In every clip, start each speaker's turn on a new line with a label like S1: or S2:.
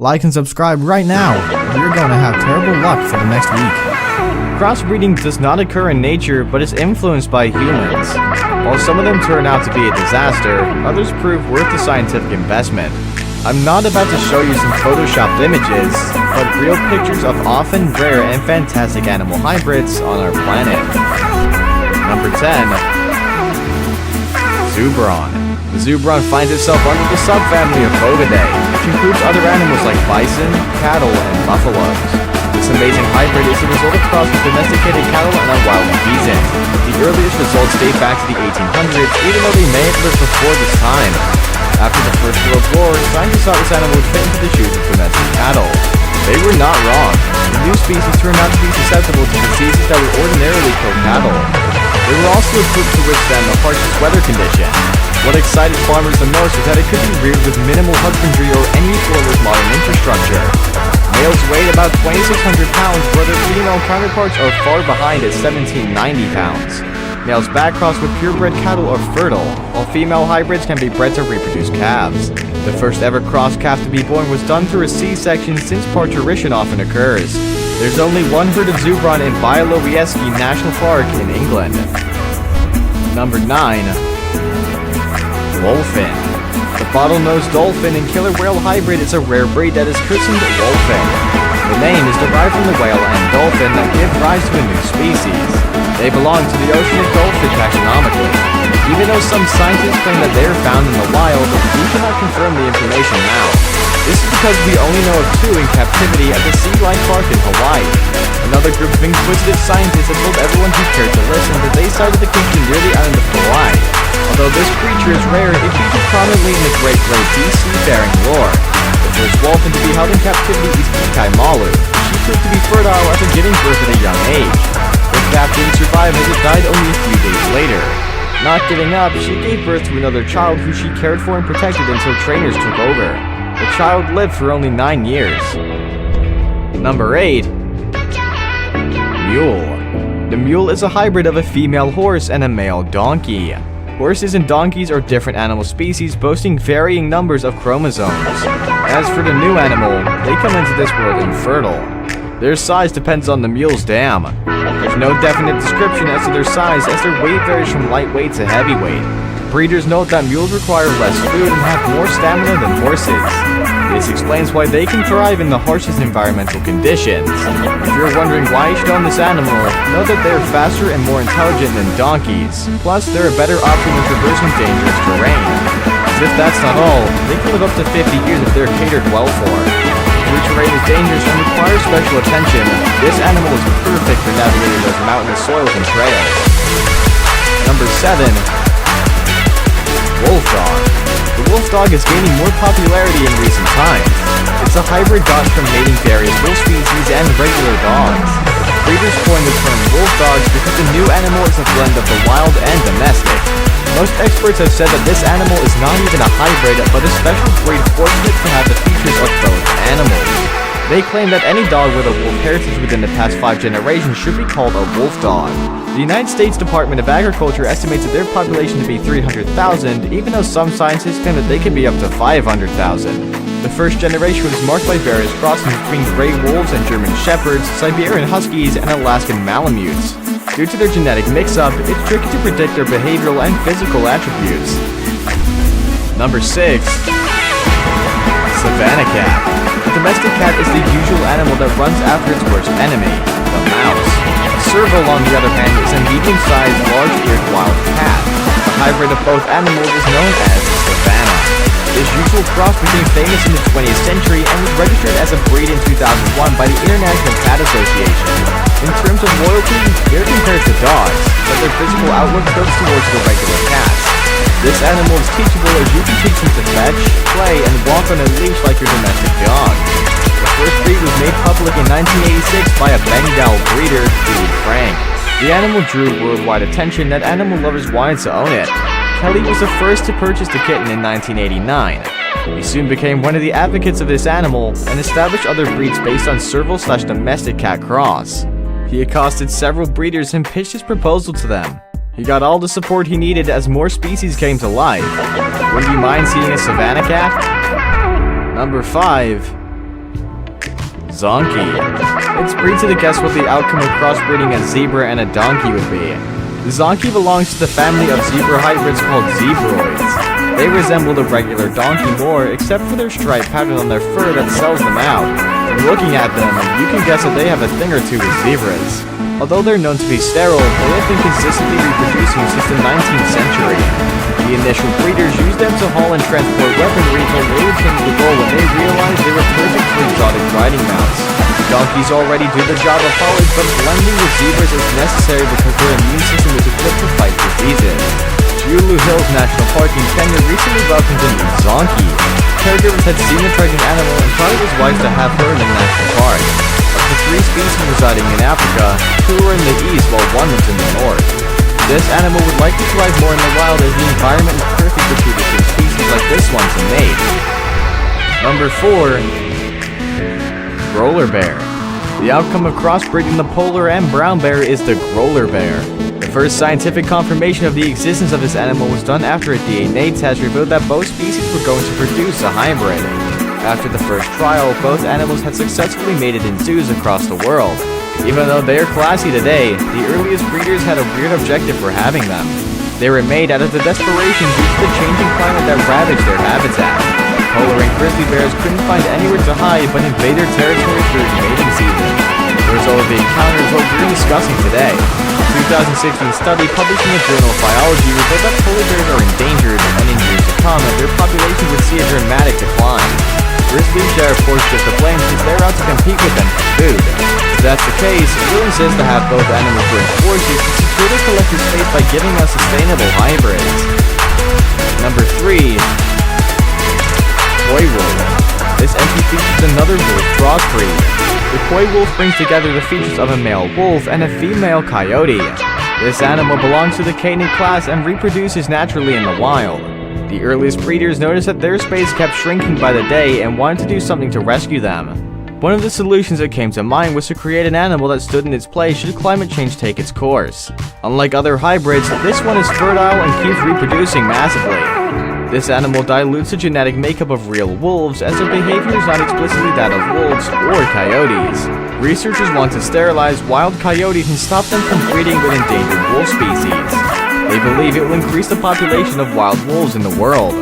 S1: Like and subscribe right now, or you're going to have terrible luck for the next week. Crossbreeding does not occur in nature, but is influenced by humans. While some of them turn out to be a disaster, others prove worth the scientific investment. I'm not about to show you some photoshopped images, but real pictures of often rare and fantastic animal hybrids on our planet. Number 10. Zebron. The zebron finds itself under the subfamily of Bovidae, which includes other animals like bison, cattle, and buffaloes. This amazing hybrid is the result of cross with domesticated cattle and a wild pheasant. The earliest results date back to the 1800s, even though they may have lived before this time. After the First World War, scientists thought this animal would fit into the shoes of domestic cattle. They were not wrong. The new species turned out to be susceptible to diseases that would ordinarily kill cattle. They were also equipped to withstand the harshest weather conditions. What excited farmers the most was that it could be reared with minimal husbandry or any sort of modern infrastructure. Males weighed about 2,600 pounds, where their female counterparts are far behind at 1,790 pounds. Males backcrossed with purebred cattle are fertile, while female hybrids can be bred to reproduce calves. The first ever cross calf to be born was done through a C-section, since parturition often occurs. There's only one herd of zebron in Białowieski National Park in England. Number 9. Wolfin. The bottlenose dolphin and killer whale hybrid is a rare breed that is christened wolfin. The name is derived from the whale and dolphin that give rise to a new species. They belong to the oceanic dolphin taxonomically. Even though some scientists claim that they are found in the wild, we cannot confirm the information now. This is because we only know of 2 in captivity at the Sea Life Park in Hawaii. Another group of inquisitive scientists have told everyone who cared to listen that they sighted the creature near the island of Hawaii. Although this creature is rare, it features prominently in the Great Deep Seafaring lore. The first dolphin to be held in captivity is Ikai Malu. She proved to be fertile after giving birth at a young age. Her calf didn't survive as it died only a few days later. Not giving up, she gave birth to another child who she cared for and protected until trainers took over. The child lived for only 9 years. Number 8. Mule. The mule is a hybrid of a female horse and a male donkey. Horses and donkeys are different animal species boasting varying numbers of chromosomes. As for the new animal, they come into this world infertile. Their size depends on the mule's dam. There's no definite description as to their size, as their weight varies from lightweight to heavyweight. Breeders note that mules require less food and have more stamina than horses. This explains why they can thrive in the harshest environmental conditions. If you're wondering why you should own this animal, know that they're faster and more intelligent than donkeys. Plus, they're a better option when traversing dangerous terrain. As if that's not all, they can live up to 50 years if they're catered well for. If terrain is dangerous and requires special attention, this animal is perfect for navigating those mountainous soils and trails. Number 7. Wolf dog. The wolf dog is gaining more popularity in recent times. It's a hybrid gotten from mating various wolf species and regular dogs. Breeders coined the term wolf dogs because the new animal is a blend of the wild and domestic. Most experts have said that this animal is not even a hybrid, but a special breed fortunate to have the features of both animals. They claim that any dog with a wolf heritage within the past 5 generations should be called a wolf dog. The United States Department of Agriculture estimates that their population to be 300,000, even though some scientists claim that they can be up to 500,000. The first generation was marked by various crossings between gray wolves and German shepherds, Siberian huskies, and Alaskan malamutes. Due to their genetic mix-up, it's tricky to predict their behavioral and physical attributes. Number 6. Savannah cat. The domestic cat is the usual animal that runs after its worst enemy, the mouse. Serval, on the other hand, is a medium-sized, large-eared wild cat. The hybrid of both animals is known as Savannah. This usual cross became famous in the 20th century and was registered as a breed in 2001 by the International Cat Association. In terms of loyalty, they're compared to dogs, but their physical outlook tilts towards the regular cats. This animal is teachable as you can teach them to fetch, play, and walk on a leash like your domestic dog. The first breed was made public in 1986 by a Bengal breeder, Julie Frank. The animal drew worldwide attention that animal lovers wanted to own it. Kelly was the first to purchase the kitten in 1989. He soon became one of the advocates of this animal and established other breeds based on serval/domestic cat cross. He accosted several breeders and pitched his proposal to them. He got all the support he needed as more species came to life. Would you mind seeing a Savannah cat? Number 5. zonkey. It's free to guess what the outcome of crossbreeding a zebra and a donkey would be. The zonkey belongs to the family of zebra hybrids called zebroids. They resemble the regular donkey more, except for their stripe pattern on their fur that sells them out. From looking at them, you can guess that they have a thing or two with zebras. Although they're known to be sterile, they have been consistently reproducing since the 19th century. The initial breeders used them to haul and transport weaponry, but later changed the goal when they realized they were perfect for exotic riding mounts. Donkeys already do the job of haulage, but blending with zebras is necessary because their immune system is equipped to fight diseases. Ulu Hills National Park in Kenya recently welcomed a new zonkey. Caregivers had seen the pregnant animal and thought it was wise to have her in the national park. Of the 3 species residing in Africa, 2 are in the east while 1 is in the north. This animal would likely thrive more in the wild as the environment is perfect for 2 different species like this one to mate. Number 4. Growler bear. The outcome of crossbreeding the polar and brown bear is the growler bear. The first scientific confirmation of the existence of this animal was done after a DNA test revealed that both species were going to produce a hybrid. After the first trial, both animals had successfully mated in zoos across the world. Even though they are classy today, the earliest breeders had a weird objective for having them. They were made out of the desperation due to the changing climate that ravaged their habitat. Polar and grizzly bears couldn't find anywhere to hide but invade their territory during mating season. The result of the encounter is what we're discussing today. A 2016 study published in the journal Biology revealed that polar bears are endangered, and in years to come, their population would see a dramatic decline. Grizzlies share forces to blame since they're out to compete with them for food. If that's the case, we'll insist to have both animals join forces to secure the collective space by giving us sustainable hybrids. Number 3. Koi wolf. This entry features another wolf crossbreed. The koi wolf brings together the features of a male wolf and a female coyote. This animal belongs to the canid class and reproduces naturally in the wild. The earliest breeders noticed that their space kept shrinking by the day and wanted to do something to rescue them. One of the solutions that came to mind was to create an animal that stood in its place should climate change take its course. Unlike other hybrids, this one is fertile and keeps reproducing massively. This animal dilutes the genetic makeup of real wolves, as their behavior is not explicitly that of wolves or coyotes. Researchers want to sterilize wild coyotes and stop them from breeding with endangered wolf species. They believe it will increase the population of wild wolves in the world.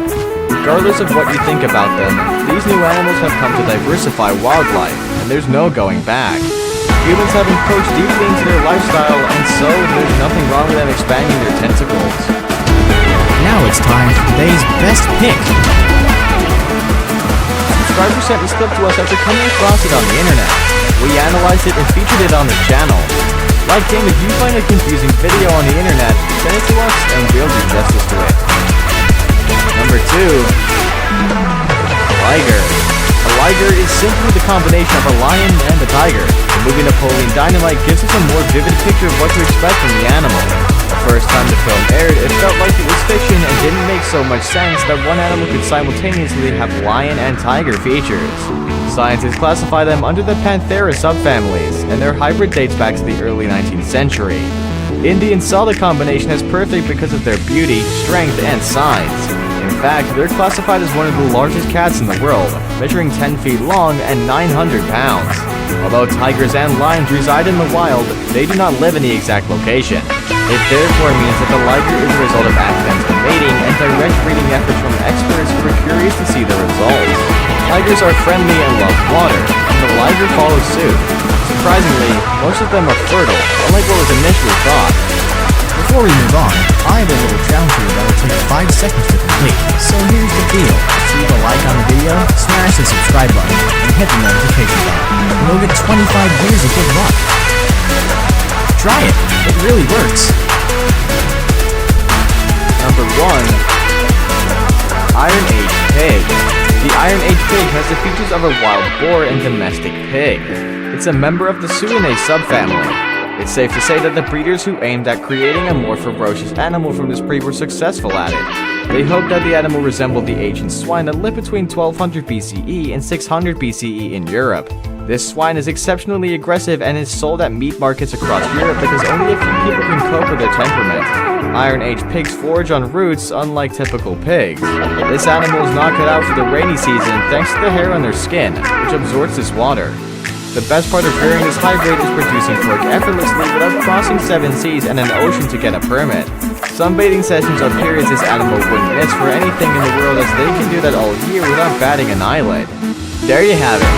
S1: Regardless of what you think about them, these new animals have come to diversify wildlife, and there's no going back. Humans have encroached deeply into their lifestyle, and so there's nothing wrong with them expanding their tentacles.
S2: Now it's time for today's best pick.
S1: Subscribers sent this clip to us after coming across it on the internet. We analyzed it and featured it on this channel. Like game, if you find a confusing video on the internet, send it to us and we'll do justice to it. Number 2. Liger. A liger is simply the combination of a lion and a tiger. The movie Napoleon Dynamite gives us a more vivid picture of what to expect from the animal. The first time the film aired, it felt like it was fiction and didn't make so much sense that one animal could simultaneously have lion and tiger features. Scientists classify them under the Panthera subfamilies, and their hybrid dates back to the early 19th century. Indians saw the combination as perfect because of their beauty, strength, and size. In fact, they're classified as one of the largest cats in the world, measuring 10 feet long and 900 pounds. Although tigers and lions reside in the wild, they do not live in the exact location. It therefore means that the liger is a result of accidental mating and direct breeding efforts from experts who are curious to see the results. Tigers are friendly and love water, and the liger follows suit. Surprisingly, most of them are fertile, unlike what was initially thought.
S2: Before we move on, I have a little challenge for you that will take 5 seconds to complete. So here's the deal. Leave a like on the video, smash the subscribe button, and hit the notification bell. And you'll get 25 years of good luck. Try it. It really works.
S1: Number 1. Iron Age Pig. The Iron Age pig has the features of a wild boar and domestic pig. It's a member of the Suinae subfamily. It's safe to say that the breeders who aimed at creating a more ferocious animal from this breed were successful at it. They hoped that the animal resembled the ancient swine that lived between 1200 BCE and 600 BCE in Europe. This swine is exceptionally aggressive and is sold at meat markets across Europe because only a few people can cope with their temperament. Iron Age pigs forage on roots, unlike typical pigs. This animal is not cut out for the rainy season thanks to the hair on their skin, which absorbs this water. The best part of rearing this hybrid is producing pork effortlessly without crossing 7 seas and an ocean to get a permit. Sunbathing sessions are periods this animal wouldn't miss for anything in the world, as they can do that all year without batting an eyelid. There you have it.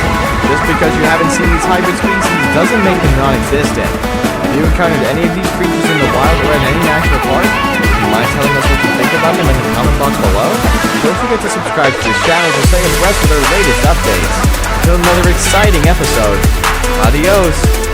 S1: Just because you haven't seen these hybrid species doesn't make them non-existent. Have you encountered any of these creatures in the wild or at any national park? Would you mind telling us what you think about them in the comment box below? Don't forget to subscribe to this channel to stay abreast with our latest updates. Until another exciting episode, adios!